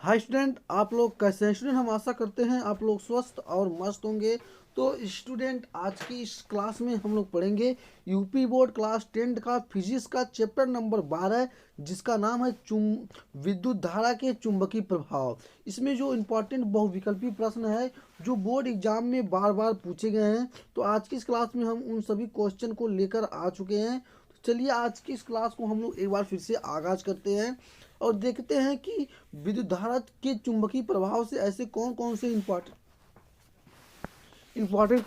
Hi student, आप लोग कैसे हैं? स्टूडेंट, हम आशा करते हैं आप लोग स्वस्थ और मस्त होंगे। तो स्टूडेंट, आज की इस क्लास में हम लोग पढ़ेंगे यूपी बोर्ड क्लास 10 का फिजिक्स का चैप्टर नंबर 12, जिसका नाम है विद्युत धारा के चुंबकीय प्रभाव। इसमें जो इम्पोर्टेंट बहुविकल्पी प्रश्न है जो बोर्ड एग्जाम में बार बार पूछे गए हैं, तो आज की इस क्लास में हम उन सभी क्वेश्चन को लेकर आ चुके हैं। तो चलिए आज की इस क्लास को हम लोग एक बार फिर से आगाज करते हैं और देखते हैं कि विद्युत धारा के चुंबकीय प्रभाव से ऐसे कौन कौन से इंपॉर्टेंट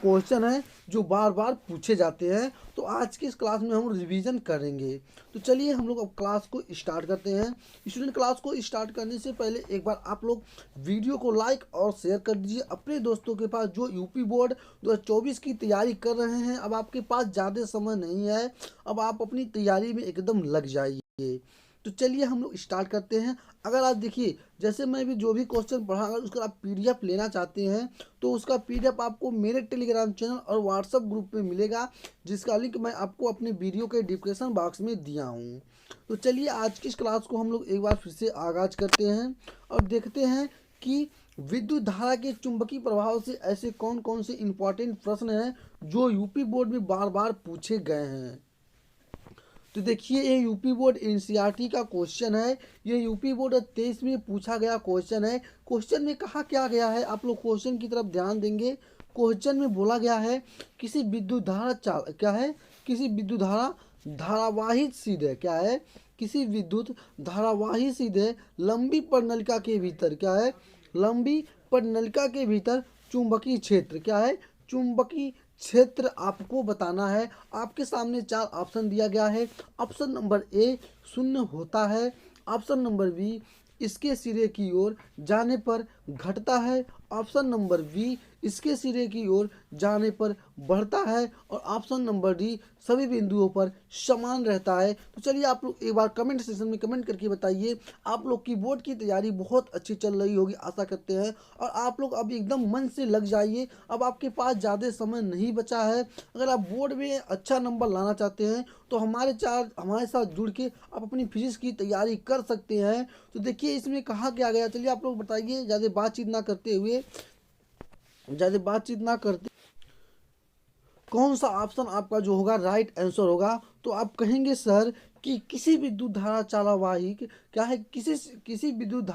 क्वेश्चन हैं जो बार बार पूछे जाते हैं। तो आज की इस क्लास में हम रिवीजन करेंगे। तो चलिए हम लोग अब क्लास को स्टार्ट करते हैं। स्टूडेंट, क्लास को स्टार्ट करने से पहले एक बार आप लोग वीडियो को लाइक और शेयर कर दीजिए अपने दोस्तों के पास जो यूपी बोर्ड 2024 की तैयारी कर रहे हैं। अब आपके पास ज़्यादा समय नहीं है, अब आप अपनी तैयारी में एकदम लग जाइए। तो चलिए हम लोग स्टार्ट करते हैं। अगर आप देखिए, जैसे मैं भी जो भी क्वेश्चन पढ़ा, अगर उसका आप पीडीएफ लेना चाहते हैं तो उसका पीडीएफ आपको मेरे टेलीग्राम चैनल और व्हाट्सएप ग्रुप में मिलेगा, जिसका लिंक मैं आपको अपने वीडियो के डिस्क्रिप्शन बॉक्स में दिया हूँ। तो चलिए आज की इस क्लास को हम लोग एक बार फिर से आगाज करते हैं और देखते हैं कि विद्युत धारा के चुंबकीय प्रभाव से ऐसे कौन कौन से इंपॉर्टेंट प्रश्न हैं जो यूपी बोर्ड में बार बार पूछे गए हैं। तो देखिए, ये यूपी बोर्ड एनसीईआरटी का क्वेश्चन है। ये यूपी बोर्ड 23 में पूछा गया क्वेश्चन है। क्वेश्चन में कहा क्या गया है, आप लोग क्वेश्चन की तरफ ध्यान देंगे। क्वेश्चन में बोला गया है किसी विद्युत धारा चाल क्या है, किसी विद्युत धारा धारावाही सीधे क्या है, किसी विद्युत धारावाही सीधे लंबी परिनलिका के भीतर क्या है, लंबी परिनलिका के भीतर चुंबकीय क्षेत्र क्या है, चुंबकीय क्षेत्र आपको बताना है। आपके सामने चार ऑप्शन दिया गया है। ऑप्शन नंबर ए शून्य होता है, ऑप्शन नंबर बी इसके सिरे की ओर जाने पर घटता है, ऑप्शन नंबर बी इसके सिरे की ओर जाने पर बढ़ता है, और ऑप्शन नंबर डी सभी बिंदुओं पर समान रहता है। तो चलिए आप लोग एक बार कमेंट सेक्शन में कमेंट करके बताइए। आप लोग की बोर्ड की तैयारी बहुत अच्छी चल रही होगी आशा करते हैं, और आप लोग अब एकदम मन से लग जाइए। अब आपके पास ज़्यादा समय नहीं बचा है। अगर आप बोर्ड में अच्छा नंबर लाना चाहते हैं तो हमारे साथ जुड़ के आप अपनी फिजिक्स की तैयारी कर सकते हैं। तो देखिए इसमें कहा क्या गया, चलिए आप लोग बताइए। ज़्यादा बातचीत ना करते कौन सा ऑप्शन आपका जो होगा राइट आंसर होगा। तो आप कहेंगे सर कि किसी विद्युत धारा चालवाही क्या है, किसी विद्युत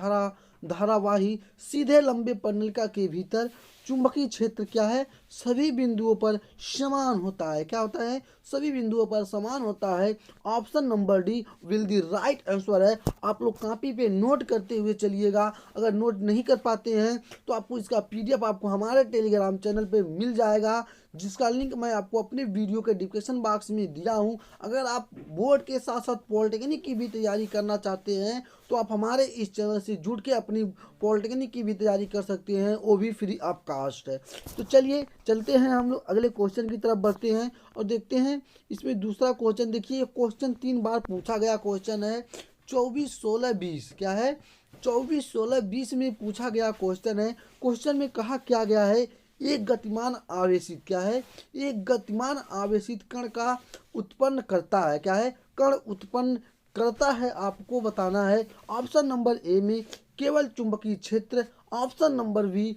धारावाही सीधे लंबे परिनलिका के भीतर चुंबकीय क्षेत्र क्या है, सभी बिंदुओं पर समान होता है। क्या होता है? सभी बिंदुओं पर समान होता है। Option number D will the right answer है। आप लोग कॉपी पे नोट करते हुए चलिएगा। अगर नोट नहीं कर पाते हैं तो आपको इसका पीडीएफ आपको हमारे टेलीग्राम चैनल पे मिल जाएगा, जिसका लिंक मैं आपको अपने वीडियो के डिस्क्रिप्शन बॉक्स में दिया हूँ। अगर आप बोर्ड के साथ साथ पॉलिटेक्निक की भी तैयारी करना चाहते हैं तो आप हमारे इस चैनल से जुड़ के अपनी पॉलिटेक्निक की भी तैयारी कर सकते हैं, वो भी फ्री ऑफ कास्ट है। तो चलिए चलते हैं, हम लोग अगले क्वेश्चन की तरफ बढ़ते हैं और देखते हैं। इसमें दूसरा क्वेश्चन देखिए, क्वेश्चन 3 बार पूछा गया क्वेश्चन है। 24, 16, 20 क्या है, 24, 16, 20 में पूछा गया क्वेश्चन है। क्वेश्चन में कहा क्या गया है, एक गतिमान आवेशित क्या है, एक गतिमान आवेशित कण का उत्पन्न करता है क्या है, कण उत्पन्न करता है, आपको बताना है। ऑप्शन नंबर ए में केवल चुंबकीय क्षेत्र, ऑप्शन नंबर बी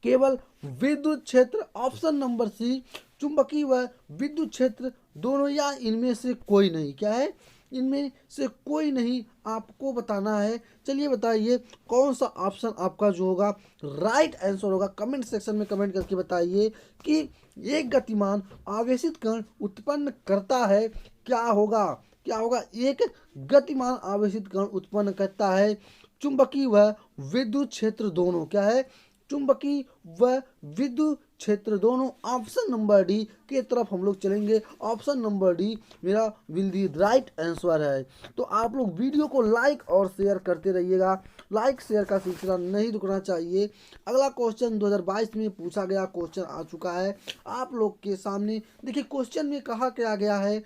केवल विद्युत क्षेत्र, ऑप्शन नंबर सी चुंबकीय व विद्युत क्षेत्र दोनों, या इनमें से कोई नहीं। क्या है? इनमें से कोई नहीं, आपको बताना है। चलिए बताइए कौन सा ऑप्शन आपका जो होगा राइट आंसर होगा। कमेंट सेक्शन में कमेंट करके बताइए कि एक गतिमान आवेशित कण उत्पन्न करता है, क्या होगा? क्या होगा? एक गतिमान आवेशित कण उत्पन्न करता है चुंबकीय व विद्युत क्षेत्र दोनों। क्या है? चुंबकीय व विद्युत क्षेत्र दोनों। ऑप्शन नंबर डी के तरफ हम लोग चलेंगे। ऑप्शन नंबर डी मेरा विल दी राइट आंसर है। तो आप लोग वीडियो को लाइक और शेयर करते रहिएगा। लाइक शेयर का सिलसिला नहीं रुकना चाहिए। अगला क्वेश्चन 2022 में पूछा गया क्वेश्चन आ चुका है आप लोग के सामने। देखिए क्वेश्चन में कहा क्या गया है,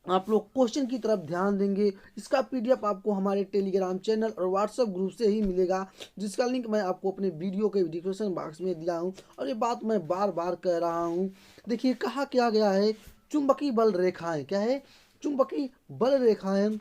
आप लोग क्वेश्चन की तरफ ध्यान देंगे। इसका पीडीएफ आपको हमारे टेलीग्राम चैनल और व्हाट्सएप ग्रुप से ही मिलेगा, जिसका लिंक मैं आपको अपने वीडियो के डिस्क्रिप्शन बॉक्स में दिया हूं, और ये बात मैं बार बार कह रहा हूं। देखिए कहा क्या गया है, चुंबकीय बल रेखाएं क्या है, चुंबकीय बल रेखाएं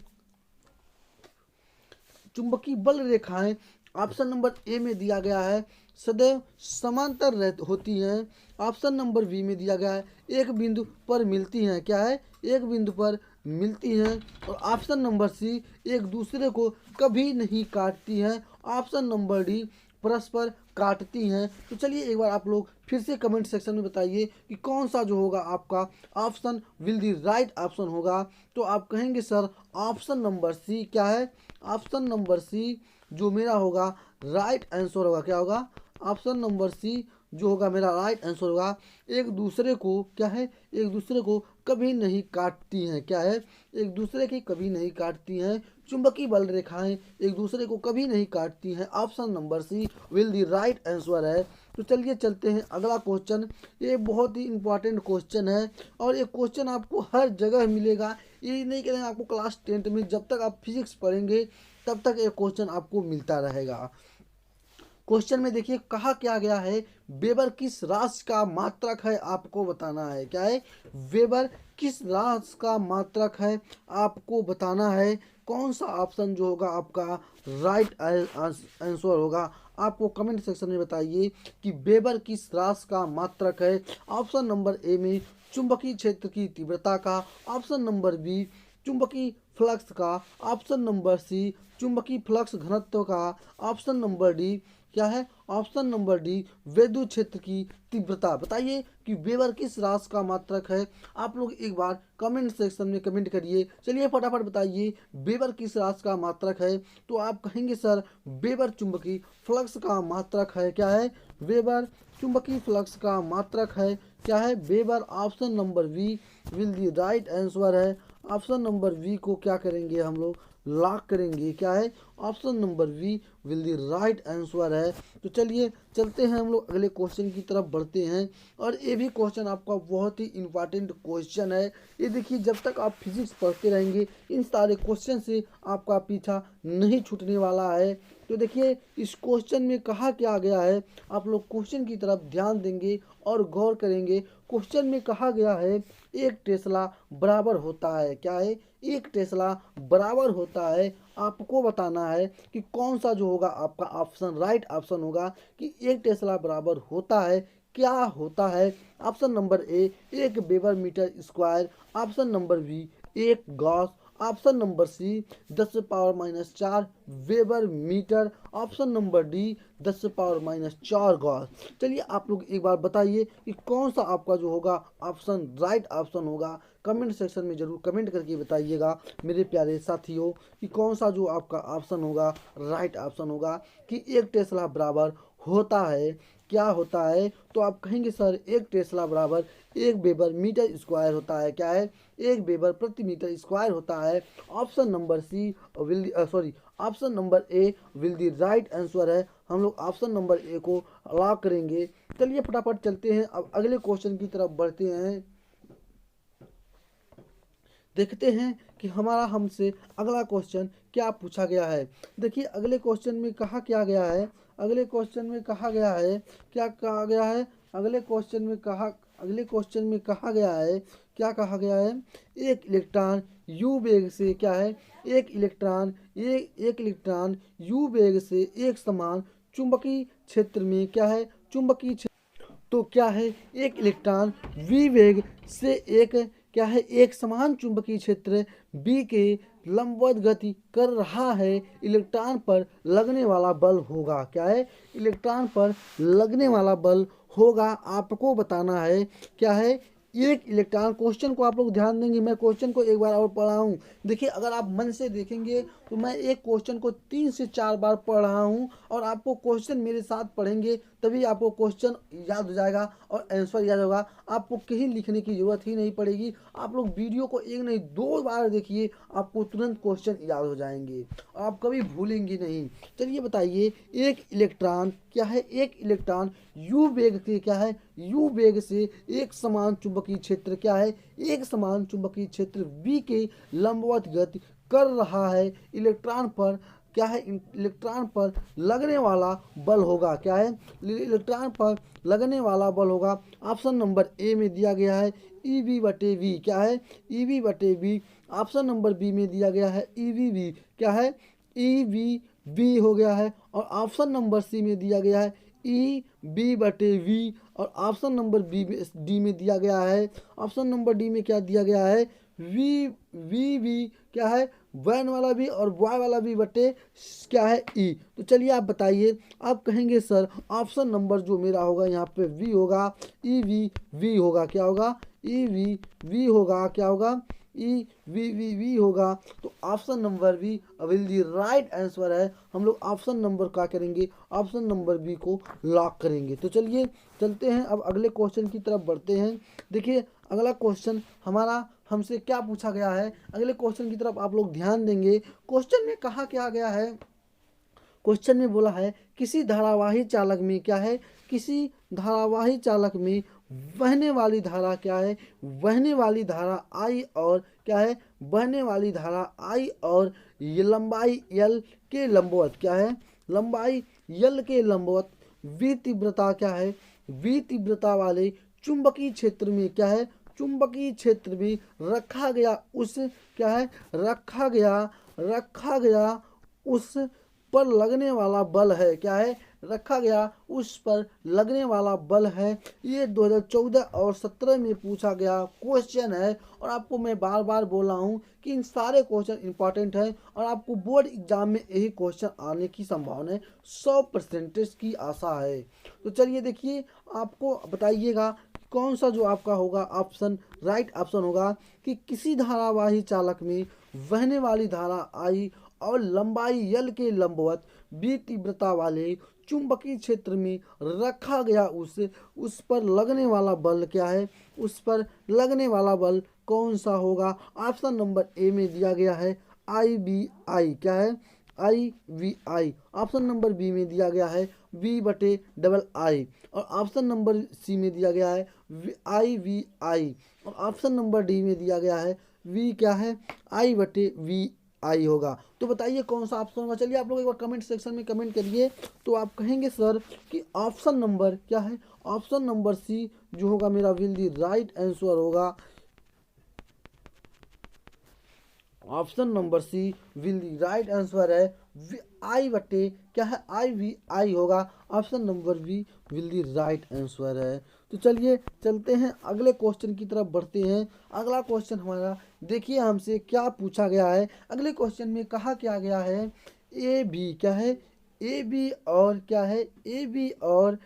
चुंबकीय बल रेखाएं ऑप्शन नंबर ए में दिया गया है सदैव समांतर होती हैं। ऑप्शन नंबर बी में दिया गया है एक बिंदु पर मिलती हैं, क्या है, एक बिंदु पर मिलती हैं। और ऑप्शन नंबर सी एक दूसरे को कभी नहीं काटती हैं। ऑप्शन नंबर डी परस्पर काटती हैं। तो चलिए एक बार आप लोग फिर से कमेंट सेक्शन में बताइए कि कौन सा जो होगा आपका option will the right option होगा। तो आप कहेंगे सर ऑप्शन नंबर सी क्या है, ऑप्शन नंबर सी जो मेरा होगा राइट आंसर होगा, क्या होगा, ऑप्शन नंबर सी जो होगा मेरा राइट आंसर होगा। एक दूसरे को क्या है, एक दूसरे को कभी नहीं काटती हैं, क्या है, एक दूसरे की कभी नहीं काटती हैं। चुंबकीय बल रेखाएं एक दूसरे को कभी नहीं काटती हैं। Option number C will the right answer है। तो चलिए चलते हैं अगला क्वेश्चन। ये बहुत ही इंपॉर्टेंट क्वेश्चन है और ये क्वेश्चन आपको हर जगह मिलेगा। ये नहीं करेंगे आपको क्लास 10th में, जब तक आप फिजिक्स पढ़ेंगे तब तक ये क्वेश्चन आपको मिलता रहेगा। क्वेश्चन में देखिए कहा क्या गया है, वेबर किस राशि का मात्रक है आपको बताना है, क्या है, वेबर किस राशि का मात्रक है आपको बताना है। कौन सा ऑप्शन जो होगा आपका राइट आंसर होगा, आपको कमेंट सेक्शन में बताइए कि वेबर किस राशि का मात्रक है। ऑप्शन नंबर ए में चुंबकीय क्षेत्र की तीव्रता का, ऑप्शन नंबर बी चुंबकीय फ्लक्स का, ऑप्शन नंबर सी चुंबकीय फ्लक्स घनत्व का, ऑप्शन नंबर डी क्या है, ऑप्शन नंबर डी विद्युत क्षेत्र की तीव्रता। बताइए कि वेबर किस राशि का मात्रक है। आप लोग एक बार कमेंट सेक्शन में कमेंट करिए। चलिए फटाफट बताइए वेबर किस राशि का मात्रक है। तो आप कहेंगे सर वेबर चुंबकीय फ्लक्स का मात्रक है, क्या है, वेबर चुंबकीय फ्लक्स का मात्रक है, क्या है, weber. Option number B will the right answer है। ऑप्शन नंबर वी को क्या करेंगे हम लोग, लॉक करेंगे, क्या है, option number B will the right answer है। तो चलिए चलते हैं हम लोग अगले क्वेश्चन की तरफ बढ़ते हैं। और ये भी क्वेश्चन आपका बहुत ही इंपॉर्टेंट क्वेश्चन है। ये देखिए जब तक आप फिजिक्स पढ़ते रहेंगे इन सारे क्वेश्चन से आपका पीछा नहीं छूटने वाला है। तो देखिए इस क्वेश्चन में कहा क्या गया है, आप लोग क्वेश्चन की तरफ ध्यान देंगे और गौर करेंगे। क्वेश्चन में कहा गया है एक टेस्ला बराबर होता है, क्या है, एक टेस्ला बराबर होता है। आपको बताना है कि कौन सा जो होगा आपका ऑप्शन राइट ऑप्शन होगा कि एक टेस्ला बराबर होता है, क्या होता है। ऑप्शन नंबर ए एक weber metre square, option number B एक gauss, option number C 10⁻⁴ weber metre, option number D 10⁻⁴ gauss. चलिए आप लोग एक बार बताइए कि कौन सा आपका जो होगा ऑप्शन राइट ऑप्शन होगा। कमेंट सेक्शन में जरूर कमेंट करके बताइएगा मेरे प्यारे साथियों कि कौन सा जो आपका ऑप्शन होगा राइट ऑप्शन होगा कि एक टेस्ला बराबर होता है, क्या होता है। तो आप कहेंगे सर एक टेस्ला बराबर एक वेबर मीटर स्क्वायर होता है, क्या है, एक वेबर प्रति मीटर स्क्वायर होता है। Option number C will option number A will the right answer है। हम लोग ऑप्शन नंबर ए को लॉक करेंगे। चलिए फटाफट चलते हैं अब अगले क्वेश्चन की तरफ बढ़ते हैं। देखते हैं कि हमारा हमसे अगला क्वेश्चन क्या पूछा गया है। देखिए अगले क्वेश्चन में कहा क्या गया है, अगले क्वेश्चन में कहा गया है, क्या कहा गया है, अगले क्वेश्चन में कहा गया है, क्या कहा गया है, एक इलेक्ट्रॉन यू वेग से, क्या है, एक इलेक्ट्रॉन यू वेग से एक समान चुंबकीय क्षेत्र में, क्या है, चुंबकीय क्षेत्र। तो क्या है, एक इलेक्ट्रॉन वी वेग से एक, क्या है, एक समान चुंबकीय क्षेत्र बी के लंबवत गति कर रहा है। इलेक्ट्रॉन पर लगने वाला बल होगा, क्या है, इलेक्ट्रॉन पर लगने वाला बल होगा। आपको बताना है क्या है, एक इलेक्ट्रॉन। क्वेश्चन को आप लोग ध्यान देंगे, मैं क्वेश्चन को एक बार और पढ़ा हूँ। देखिए अगर आप मन से देखेंगे तो मैं एक क्वेश्चन को 3 से 4 बार पढ़ रहा हूँ और आपको क्वेश्चन मेरे साथ पढ़ेंगे तभी आपको क्वेश्चन याद हो जाएगा और आंसर याद होगा। आपको कहीं लिखने की ज़रूरत ही नहीं पड़ेगी। आप लोग वीडियो को एक नहीं 2 बार देखिए, आपको तुरंत क्वेश्चन याद हो जाएंगे और आप कभी भूलेंगे नहीं। चलिए बताइए, एक इलेक्ट्रॉन, क्या है, एक इलेक्ट्रॉन यू वेग से, क्या है, यू वेग से एक समान चुंबकीय क्षेत्र, क्या है, एक समान चुंबकीय क्षेत्र बी के लंबवत गति कर रहा है। इलेक्ट्रॉन पर, क्या है, इलेक्ट्रॉन पर लगने वाला बल होगा, क्या है, इलेक्ट्रॉन पर लगने वाला बल होगा। ऑप्शन नंबर ए में दिया गया है EV/V, क्या है, EV/V। ऑप्शन नंबर बी में दिया गया है EVV, क्या है, ई वी वी हो गया है। और ऑप्शन नंबर सी में दिया गया है ई बी बटे वी। और ऑप्शन नंबर डी में दिया गया है, ऑप्शन नंबर डी में क्या दिया गया है, वी वी क्या है, वैन वाला भी और वाई वाला भी बटे क्या है ई। तो चलिए आप बताइए, आप कहेंगे सर ऑप्शन नंबर जो मेरा होगा यहाँ पे वी होगा, ई वी होगा, क्या होगा, ई वी होगा, क्या होगा, ई वी होगा। तो option number B will the right answer है। हम लोग ऑप्शन नंबर क्या करेंगे, ऑप्शन नंबर बी को लॉक करेंगे। तो चलिए चलते हैं, अब अगले क्वेश्चन की तरफ बढ़ते हैं। देखिए अगला क्वेश्चन हमारा हमसे क्या पूछा गया है, अगले क्वेश्चन की तरफ आप लोग ध्यान देंगे। क्वेश्चन में कहा क्या गया है, क्वेश्चन में बोला है किसी धारावाही चालक में क्या है, किसी धारावाही चालक में बहने वाली धारा क्या है, बहने वाली धारा आई और क्या है, बहने वाली धारा आई और ये लंबाई यल के लंबवत क्या है, लंबाई यल के लंबवत वी तीव्रता क्या है, वी तीव्रता वाले चुंबकीय क्षेत्र में क्या है, चुंबकीय क्षेत्र में रखा गया उस क्या है, रखा गया उस पर लगने वाला बल है, क्या है, रखा गया उस पर लगने वाला बल है। ये 2014 और 17 में पूछा गया क्वेश्चन है। और आपको मैं बार बार बोला हूँ कि इन सारे क्वेश्चन इंपॉर्टेंट हैं और आपको बोर्ड एग्जाम में यही क्वेश्चन आने की संभावना है, 100% की आशा है। तो चलिए देखिए, आपको बताइएगा कौन सा जो आपका होगा ऑप्शन, राइट ऑप्शन होगा कि किसी धारावाही चालक में बहने वाली धारा आई और लंबाई यल के लंबवत बी तीव्रता वाले चुंबकीय क्षेत्र में रखा गया उस पर लगने वाला बल क्या है, उस पर लगने वाला बल कौन सा होगा। ऑप्शन नंबर ए में दिया गया है आई बी आई, क्या है, I V I. Option number B में दिया गया है वी बटे डबल आई। और ऑप्शन नंबर सी में दिया गया है आई वी आई। और ऑप्शन नंबर डी में दिया गया है वी क्या है, आई बटे वी आई होगा। तो बताइए कौन सा ऑप्शन होगा। चलिए आप लोग एक बार कमेंट सेक्शन में कमेंट करिए। तो आप कहेंगे सर कि ऑप्शन नंबर क्या है, ऑप्शन नंबर सी जो होगा मेरा विल दी राइट आंसर होगा। Option number C will the right answer है, आई बटे क्या है, आई वी आई होगा। Option number B will the right answer है। तो चलिए चलते हैं अगले क्वेश्चन की तरफ बढ़ते हैं। अगला क्वेश्चन हमारा देखिए हमसे क्या पूछा गया है। अगले क्वेश्चन में कहा क्या गया है, ए बी क्या है, ए बी और क्या है, ए बी और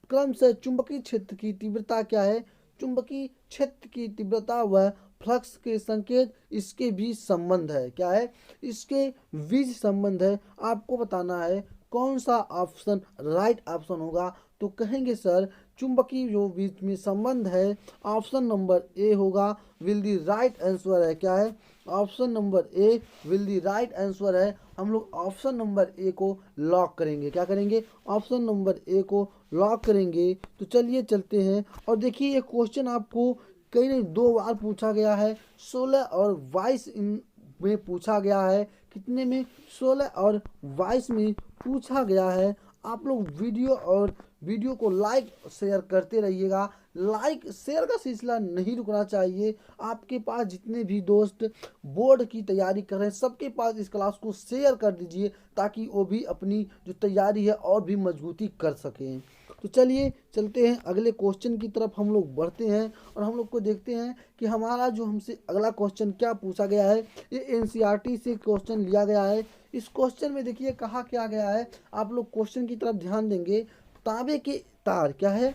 क्रम से चुंबकीय क्षेत्र की तीव्रता क्या है, चुंबकीय क्षेत्र की तीव्रता व फ्लक्स के संकेत इसके बीच संबंध है, क्या है, इसके बीच संबंध है। आपको बताना है कौन सा ऑप्शन राइट ऑप्शन होगा। तो कहेंगे सर चुंबकीय जो बीच में संबंध है, ऑप्शन नंबर ए होगा, विल दी राइट आंसर है, क्या है, option number A will the right answer है। हम लोग ऑप्शन नंबर ए को लॉक करेंगे, क्या करेंगे, ऑप्शन नंबर ए को लॉक करेंगे। तो चलिए चलते हैं और देखिए ये क्वेश्चन आपको कहीं नहीं 2 बार पूछा गया है, 16 और 22 में पूछा गया है। कितने में, 16 और 22 में पूछा गया है। आप लोग वीडियो को लाइक शेयर करते रहिएगा। लाइक शेयर का सिलसिला नहीं रुकना चाहिए। आपके पास जितने भी दोस्त बोर्ड की तैयारी कर रहे हैं सबके पास इस क्लास को शेयर कर दीजिए, ताकि वो भी अपनी जो तैयारी है और भी मजबूती कर सकें। तो चलिए चलते हैं अगले क्वेश्चन की तरफ हम लोग बढ़ते हैं और हम लोग को देखते हैं कि हमारा जो हमसे अगला क्वेश्चन क्या पूछा गया है। ये एनसीईआरटी से क्वेश्चन लिया गया है। इस क्वेश्चन में देखिए कहा क्या गया है, आप लोग क्वेश्चन की तरफ ध्यान देंगे। तांबे के तार क्या है,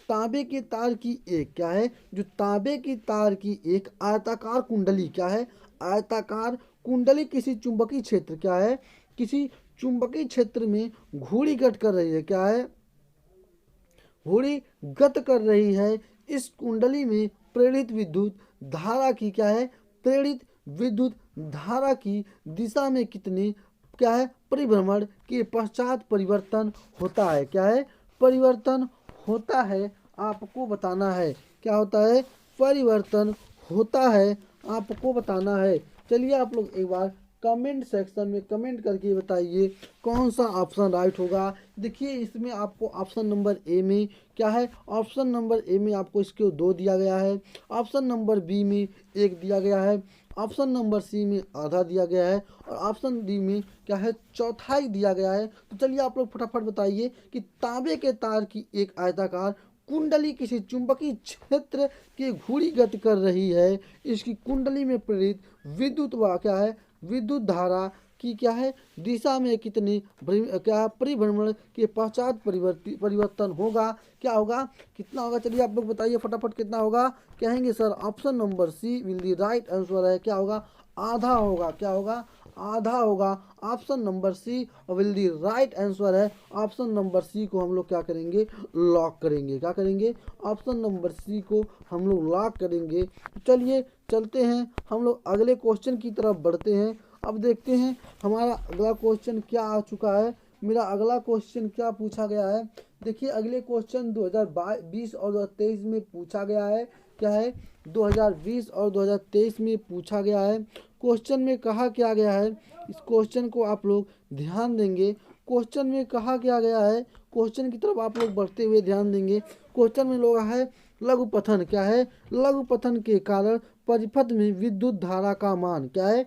तांबे के तार की एक क्या है, जो तांबे की तार की एक आयताकार कुंडली क्या है, आयताकार कुंडली किसी चुंबकीय क्षेत्र क्या है, किसी चुंबकीय क्षेत्र में घूर्णी गत कर रही है, क्या है, घूर्णी गत कर रही है। इस कुंडली में प्रेरित विद्युत धारा की क्या है, प्रेरित विद्युत धारा की दिशा में कितने क्या है, परिभ्रमण के पश्चात परिवर्तन होता है, क्या है, परिवर्तन होता है। आपको बताना है क्या होता है, परिवर्तन होता है, आपको बताना है। चलिए आप लोग एक बार कमेंट सेक्शन में कमेंट करके बताइए कौन सा ऑप्शन राइट होगा। देखिए इसमें आपको ऑप्शन नंबर ए में क्या है, ऑप्शन नंबर ए में आपको इसके 2 दिया गया है, ऑप्शन नंबर बी में 1 दिया गया है, ऑप्शन नंबर सी में आधा दिया गया है और ऑप्शन डी में क्या है, चौथाई दिया गया है। तो चलिए आप लोग फटाफट बताइए कि तांबे के तार की एक आयताकार कुंडली किसी चुंबकीय क्षेत्र की घूरी गति कर रही है। इसकी कुंडली में प्रेरित विद्युत व क्या है, विद्युत धारा की क्या है, दिशा में कितने क्या परिभ्रमण के पश्चात परिवर्तन होगा, क्या होगा, कितना होगा। चलिए आप लोग बताइए फटाफट कितना होगा। कहेंगे sir option number C will the right answer है, क्या होगा, आधा होगा, क्या होगा, आधा होगा। Option number C will the right answer है। ऑप्शन नंबर सी को हम लोग क्या करेंगे, लॉक करेंगे, क्या करेंगे, ऑप्शन नंबर सी को हम लोग लॉक करेंगे। चलिए चलते हैं हम लोग अगले क्वेश्चन की तरफ बढ़ते हैं। अब देखते हैं हमारा अगला क्वेश्चन क्या आ चुका है। मेरा अगला क्वेश्चन क्या पूछा गया है, देखिए अगले क्वेश्चन 2020 और 2023 में पूछा गया है, क्या है, 2020 और 2023 में पूछा गया है। क्वेश्चन में कहा क्या गया है, इस क्वेश्चन को आप लोग ध्यान देंगे। क्वेश्चन में कहा क्या गया है, क्वेश्चन की तरफ आप लोग बढ़ते हुए ध्यान देंगे। क्वेश्चन में लोग है लघु पथन, क्या है, लघु पथन के कारण परिपथ में विद्युत धारा का मान, क्या है,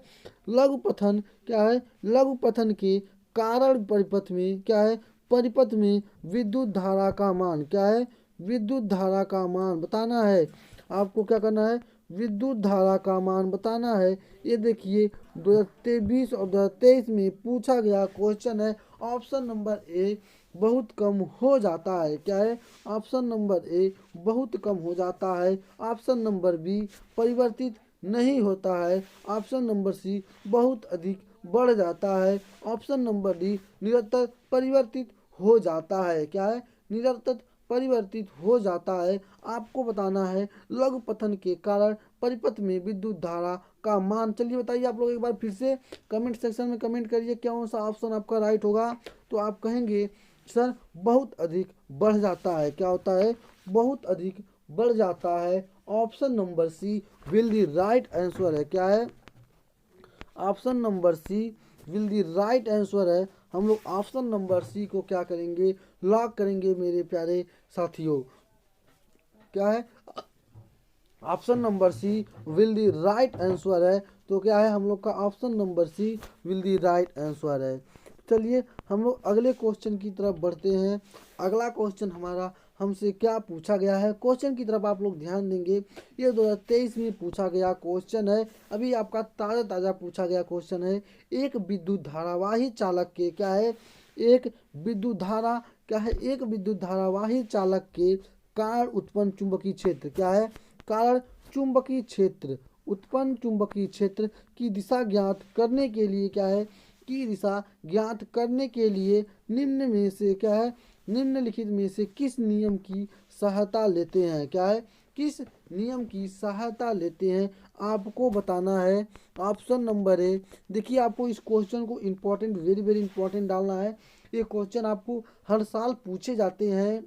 लघु पथन, क्या है, लघु पथन के कारण परिपथ में क्या है, परिपथ में विद्युत धारा का मान, क्या है, विद्युत धारा का मान बताना है। आपको क्या करना है, विद्युत धारा का मान बताना है। ये देखिए 2023 और 2023 में पूछा गया क्वेश्चन है। ऑप्शन नंबर ए बहुत कम हो जाता है, क्या है, ऑप्शन नंबर ए बहुत कम हो जाता है। ऑप्शन नंबर बी परिवर्तित नहीं होता है। ऑप्शन नंबर सी बहुत अधिक बढ़ जाता है। ऑप्शन नंबर डी निरंतर परिवर्तित हो जाता है, क्या है, निरंतर परिवर्तित हो जाता है। आपको बताना है लघु पतन के कारण परिपथ में विद्युत धारा का मान। चलिए बताइए आप लोग एक बार फिर से कमेंट सेक्शन में कमेंट करिए कौन सा ऑप्शन आपका राइट होगा। तो आप कहेंगे सर बहुत अधिक बढ़ जाता है, क्या होता है, बहुत अधिक बढ़ जाता है। Option number C will the right answer है, क्या है, option number C will the right answer है। हम लोग ऑप्शन नंबर सी को क्या करेंगे, लॉक करेंगे मेरे प्यारे साथियों। क्या है, option number C will the right answer है। तो क्या है हम लोग का option number C will the right answer है। चलिए हम लोग अगले क्वेश्चन की तरफ बढ़ते हैं। अगला क्वेश्चन हमारा हमसे क्या पूछा गया है, क्वेश्चन की तरफ आप लोग ध्यान देंगे। ये 2023 में पूछा गया क्वेश्चन है, अभी आपका ताज़ा ताज़ा पूछा गया क्वेश्चन है। एक विद्युत धारावाही चालक के क्या है, एक विद्युत धारा क्या है, एक विद्युत धारावाही चालक के कारण उत्पन्न चुंबकीय क्षेत्र, क्या है, कारण चुंबकीय क्षेत्र, उत्पन्न चुंबकीय क्षेत्र की दिशा ज्ञात करने के लिए क्या है, की दिशा ज्ञात करने के लिए निम्न में से क्या है, निम्नलिखित में से किस नियम की सहायता लेते हैं, क्या है, किस नियम की सहायता लेते हैं, आपको बताना है। ऑप्शन नंबर ए, देखिए आपको इस क्वेश्चन को इम्पोर्टेंट, वेरी वेरी इंपॉर्टेंट डालना है। ये क्वेश्चन आपको हर साल पूछे जाते हैं,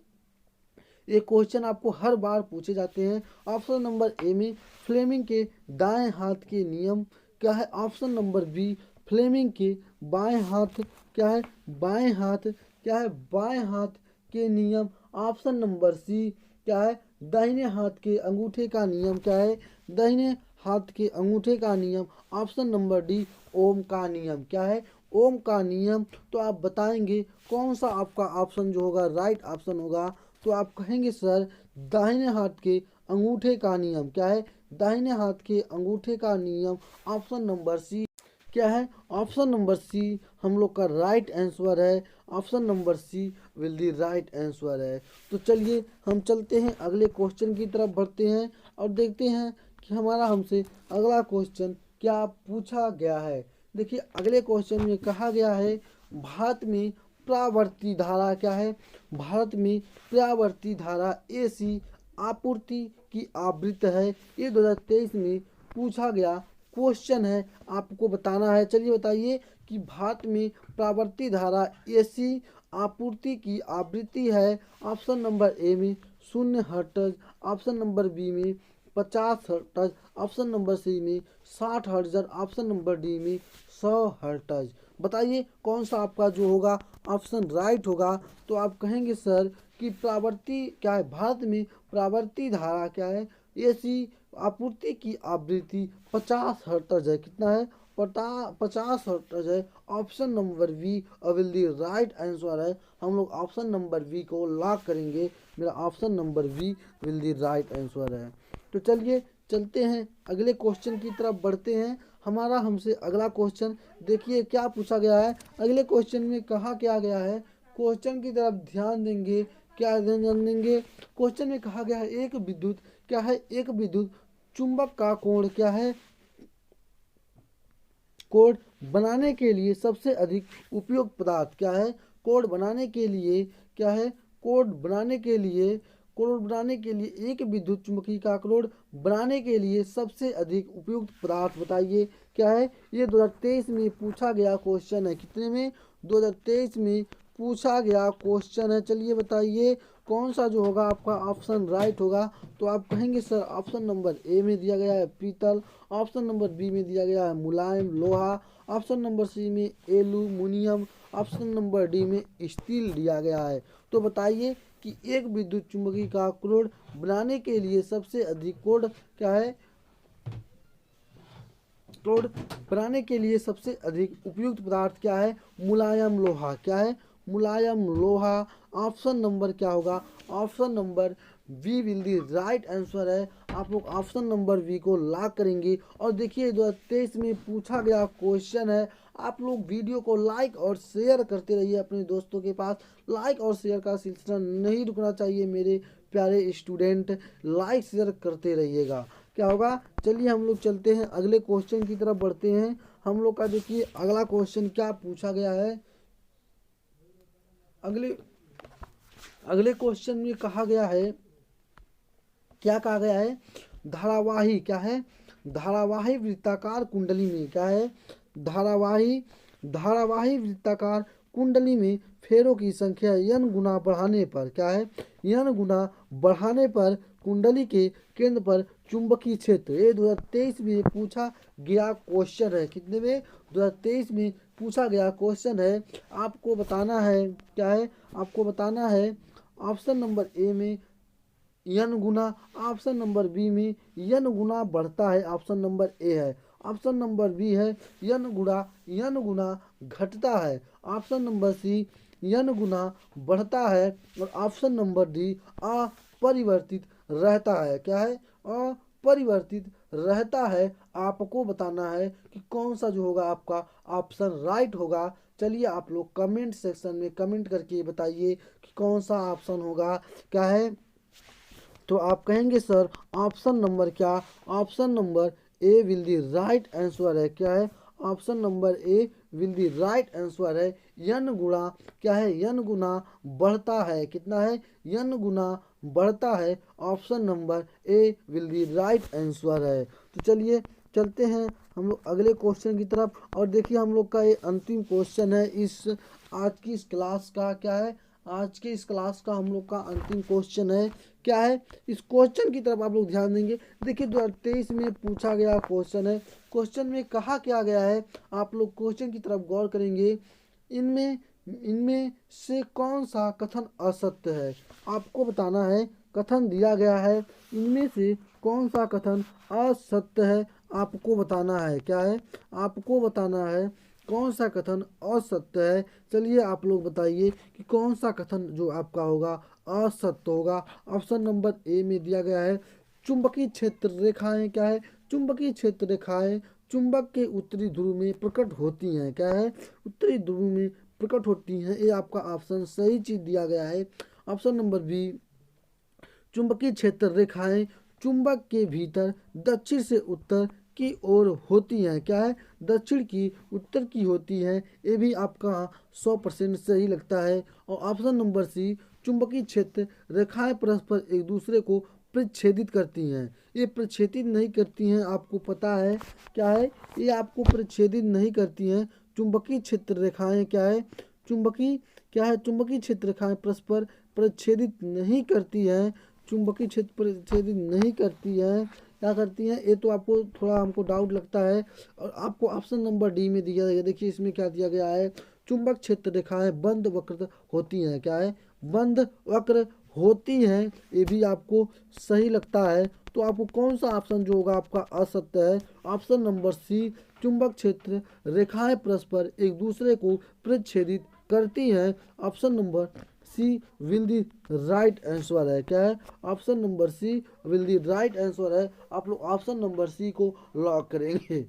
ये क्वेश्चन आपको हर बार पूछे जाते हैं। ऑप्शन नंबर ए में फ्लेमिंग के दाएं हाथ के नियम, क्या है, ऑप्शन नंबर बी फ्लेमिंग के बाएं हाथ, क्या है, बाएं हाथ, क्या है, बाएं हाथ के नियम। ऑप्शन नंबर सी क्या है, दाहिने हाथ के अंगूठे का नियम, क्या है, दाहिने हाथ के अंगूठे का नियम। ऑप्शन नंबर डी ओम का नियम, क्या है, ओम का नियम। तो आप बताएंगे कौन सा आपका ऑप्शन जो होगा राइट ऑप्शन होगा। तो आप कहेंगे सर दाहिने हाथ के अंगूठे का नियम, क्या है, दाहिने हाथ के अंगूठे का नियम। ऑप्शन नंबर सी क्या है, ऑप्शन नंबर सी हम लोग का राइट आंसर है। Option number C will the right answer है। तो चलिए हम चलते हैं अगले क्वेश्चन की तरफ बढ़ते हैं और देखते हैं कि हमारा हमसे अगला क्वेश्चन क्या पूछा गया है। देखिए अगले क्वेश्चन में कहा गया है भारत में प्रावर्ती धारा, क्या है, भारत में प्रावर्ती धारा एसी आपूर्ति की आवृत्ति है। ये 2023 में पूछा गया क्वेश्चन है, आपको बताना है। चलिए बताइए कि भारत में प्रावर्ती धारा एसी आपूर्ति की आवृत्ति है। ऑप्शन नंबर ए में 0 हर्ट्ज, ऑप्शन नंबर बी में 50 हर्ट्ज, ऑप्शन नंबर सी में 60 हर्ट्ज, ऑप्शन नंबर डी में 100 हर्ट्ज। बताइए कौन सा आपका जो होगा ऑप्शन राइट होगा। तो आप कहेंगे सर कि प्रावर्ती क्या है, भारत में प्रावर्ती धारा क्या है, एसी आपूर्ति की आवृत्ति 50 हर्ट्ज है। कितना है? 50 हर्ट्ज है। Option number B will the right answer है। हम लोग ऑप्शन नंबर वी को लॉक करेंगे। मेरा option number B will the right answer है। तो चलिए चलते हैं अगले क्वेश्चन की तरफ बढ़ते हैं। हमारा हमसे अगला क्वेश्चन देखिए क्या पूछा गया है। अगले क्वेश्चन में कहा क्या गया है, क्वेश्चन की तरफ ध्यान देंगे। क्या ध्यान देंगे? क्वेश्चन में कहा गया है एक विद्युत क्या है, एक विद्युत चुंबक का कोण क्या है, कोण बनाने के लिए सबसे अधिक उपयुक्त पदार्थ क्या है, कोण बनाने के लिए क्या है, कोण बनाने के लिए एक विद्युत चुंबकीय का कोण बनाने के लिए सबसे अधिक उपयुक्त पदार्थ बताइए क्या है। ये 2023 में पूछा गया क्वेश्चन है। कितने में? 2023 में पूछा गया क्वेश्चन है। चलिए बताइए कौन सा जो होगा आपका ऑप्शन राइट होगा। तो आप कहेंगे सर ऑप्शन नंबर ए में दिया गया है पीतल, ऑप्शन नंबर बी में दिया गया है मुलायम लोहा, ऑप्शन नंबर सी में एल्यूमिनियम, ऑप्शन नंबर डी में स्टील दिया गया है। तो बताइए कि एक विद्युत चुंबकीय का कोण बनाने के लिए सबसे अधिक कोण क्या है, कोण बनाने के लिए सबसे अधिक उपयुक्त पदार्थ क्या है, मुलायम लोहा। क्या है? मुलायम लोहा। ऑप्शन नंबर क्या होगा? Option number B will the right answer है। आप लोग ऑप्शन नंबर वी को लॉक करेंगे। और देखिए 2023 में पूछा गया क्वेश्चन है। आप लोग वीडियो को लाइक और शेयर करते रहिए अपने दोस्तों के पास। लाइक और शेयर का सिलसिला नहीं रुकना चाहिए मेरे प्यारे स्टूडेंट, लाइक शेयर करते रहिएगा। क्या होगा? चलिए हम लोग चलते हैं अगले क्वेश्चन की तरफ बढ़ते हैं। हम लोग का देखिए अगला क्वेश्चन क्या पूछा गया है। अगले क्वेश्चन में कहा गया है, क्या कहा गया है, धारावाही क्या है, धारावाही वृत्ताकार कुंडली में क्या है, धारावाही वृत्ताकार कुंडली में फेरों की संख्या n गुना बढ़ाने पर क्या है, n गुना बढ़ाने पर कुंडली के केंद्र पर चुंबकीय क्षेत्र। ये 2023 में पूछा गया क्वेश्चन है। कितने में? 2023 में पूछा गया क्वेश्चन है। आपको बताना है क्या है, आपको बताना है ऑप्शन नंबर ए में n गुना, ऑप्शन नंबर बी में n गुना बढ़ता है, ऑप्शन नंबर ए है। ऑप्शन नंबर बी है n गुना घटता है, ऑप्शन नंबर सी n गुना बढ़ता है, और ऑप्शन नंबर डी अपरिवर्तित रहता है। क्या है? अपरिवर्तित रहता है। आपको बताना है कि कौन सा जो होगा आपका ऑप्शन राइट होगा। चलिए आप लोग कमेंट सेक्शन में कमेंट करके बताइए कि कौन सा ऑप्शन होगा। क्या है? तो आप कहेंगे सर ऑप्शन नंबर क्या, option number A will the right answer है। क्या है? Option number A will the right answer है। n गुना क्या है, n गुना बढ़ता है। कितना है? n गुना बढ़ता है। Option number A will the right answer है। तो चलिए चलते हैं हम लोग अगले क्वेश्चन की तरफ। और देखिए हम लोग का ये अंतिम क्वेश्चन है इस आज की इस क्लास का। क्या है? आज के इस क्लास का हम लोग का अंतिम क्वेश्चन है। क्या है? इस क्वेश्चन की तरफ आप लोग ध्यान देंगे। देखिए 2023 में पूछा गया क्वेश्चन है। क्वेश्चन में कहा क्या गया है, आप लोग क्वेश्चन की तरफ गौर करेंगे। इनमें इनमें से कौन सा कथन असत्य है, आपको बताना है। कथन दिया गया है, इनमें से कौन सा कथन असत्य है, आपको बताना है। क्या है? आपको बताना है कौन सा कथन असत्य है। चलिए आप लोग बताइए कि कौन सा कथन जो आपका होगा असत्य होगा। ऑप्शन नंबर ए में दिया गया है चुंबकीय क्षेत्र रेखाएं क्या है, चुंबकीय क्षेत्र रेखाएं चुंबक के उत्तरी ध्रुव में प्रकट होती हैं। क्या है? उत्तरी ध्रुव में प्रकट होती हैं। ये आपका ऑप्शन सही चीज दिया गया है। ऑप्शन नंबर बी चुंबकीय क्षेत्र रेखाएं चुंबक के भीतर दक्षिण से उत्तर की ओर होती हैं। क्या है? दक्षिण की उत्तर की होती हैं। ये भी आपका 100% सही लगता है। और ऑप्शन नंबर सी चुंबकीय क्षेत्र रेखाएं परस्पर एक दूसरे को प्रच्छेदित करती हैं। ये प्रच्छेदित नहीं करती हैं, आपको पता है। क्या है? ये आपको प्रच्छेदित नहीं करती हैं। चुंबकीय क्षेत्र रेखाएं क्या है, चुंबकीय क्या है, चुंबकीय क्षेत्र रेखाएं परस्पर प्रच्छेदित नहीं करती हैं। चुंबकीय क्षेत्र प्रच्छेदित नहीं करती हैं। क्या करती हैं? ये तो आपको थोड़ा हमको डाउट लगता है। और आपको ऑप्शन नंबर डी में दिया गया, देखिए इसमें क्या दिया गया है, चुंबक क्षेत्र रेखाएं बंद वक्र होती हैं। क्या है? बंद वक्र होती हैं, ये भी आपको सही लगता है। तो आपको कौन सा ऑप्शन जो होगा आपका असत्य है? ऑप्शन नंबर सी, चुंबक क्षेत्र रेखाएं परस्पर एक दूसरे को प्रतिच्छेदित करती हैं। Option number C will the right answer है। क्या है? Option number C will the right answer है। आप लोग ऑप्शन नंबर सी को लॉक करेंगे।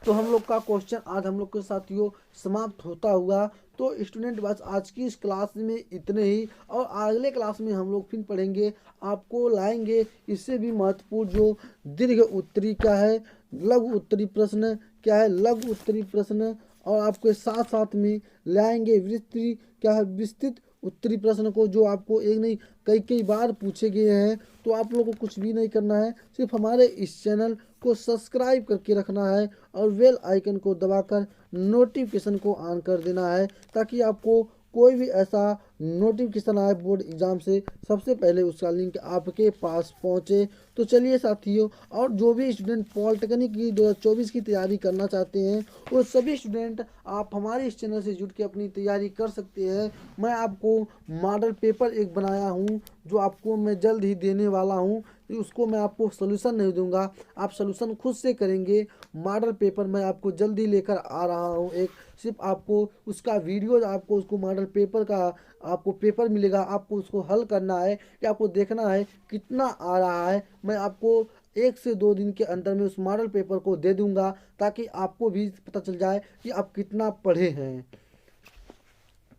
तो हम लोग का क्वेश्चन आज हम लोग के साथियों समाप्त होता हुआ। तो स्टूडेंट बस आज की इस क्लास में इतने ही, और अगले क्लास में हम लोग फिर पढ़ेंगे, आपको लाएंगे इससे भी महत्वपूर्ण जो दीर्घ उत्तरी क्या है, लघु उत्तरी प्रश्न क्या है, लघु उत्तरी प्रश्न, और आपके साथ साथ में लाएंगे विस्तृत क्या है, विस्तृत उत्तरी प्रश्न को, जो आपको एक नहीं कई कई बार पूछे गए हैं। तो आप लोगों को कुछ भी नहीं करना है, सिर्फ हमारे इस चैनल को सब्सक्राइब करके रखना है और बेल आइकन को दबाकर नोटिफिकेशन को ऑन कर देना है, ताकि आपको कोई भी ऐसा नोटिफिकेशन आए बोर्ड एग्ज़ाम से, सबसे पहले उसका लिंक आपके पास पहुंचे। तो चलिए साथियों, और जो भी स्टूडेंट पॉलिटेक्निक की 2024 की तैयारी करना चाहते हैं, वो सभी स्टूडेंट आप हमारे इस चैनल से जुड़ के अपनी तैयारी कर सकते हैं। मैं आपको मॉडल पेपर एक बनाया हूँ, जो आपको मैं जल्द ही देने वाला हूँ। उसको मैं आपको सोल्यूशन नहीं दूंगा, आप सोल्यूशन खुद से करेंगे। मॉडल पेपर मैं आपको जल्दी लेकर आ रहा हूँ एक, सिर्फ आपको उसका वीडियो, आपको उसको मॉडल पेपर का आपको पेपर मिलेगा, आपको उसको हल करना है, कि आपको देखना है कितना आ रहा है। मैं आपको 1 से 2 दिन के अंदर में उस मॉडल पेपर को दे दूंगा, ताकि आपको भी पता चल जाए कि आप कितना पढ़े हैं।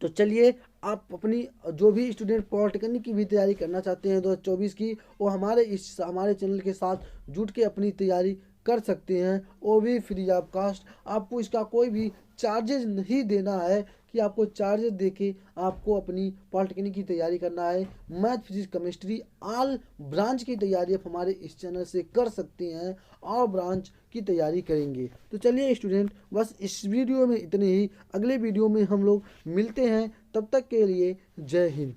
तो चलिए, आप अपनी जो भी स्टूडेंट पॉलिटेक्निक की भी तैयारी करना चाहते हैं 2024 की, वो हमारे चैनल के साथ जुट के अपनी तैयारी कर सकते हैं, वो भी फ्री ऑफ कास्ट। आपको इसका कोई भी चार्जेज नहीं देना है, कि आपको चार्जेस देके आपको अपनी पॉलिटेक्निक की तैयारी करना है। Math physics chemistry all branch की तैयारी आप हमारे इस चैनल से कर सकते हैं, और ब्रांच की तैयारी करेंगे। तो चलिए स्टूडेंट, बस इस वीडियो में इतने ही, अगले वीडियो में हम लोग मिलते हैं, तब तक के लिए जय हिंद।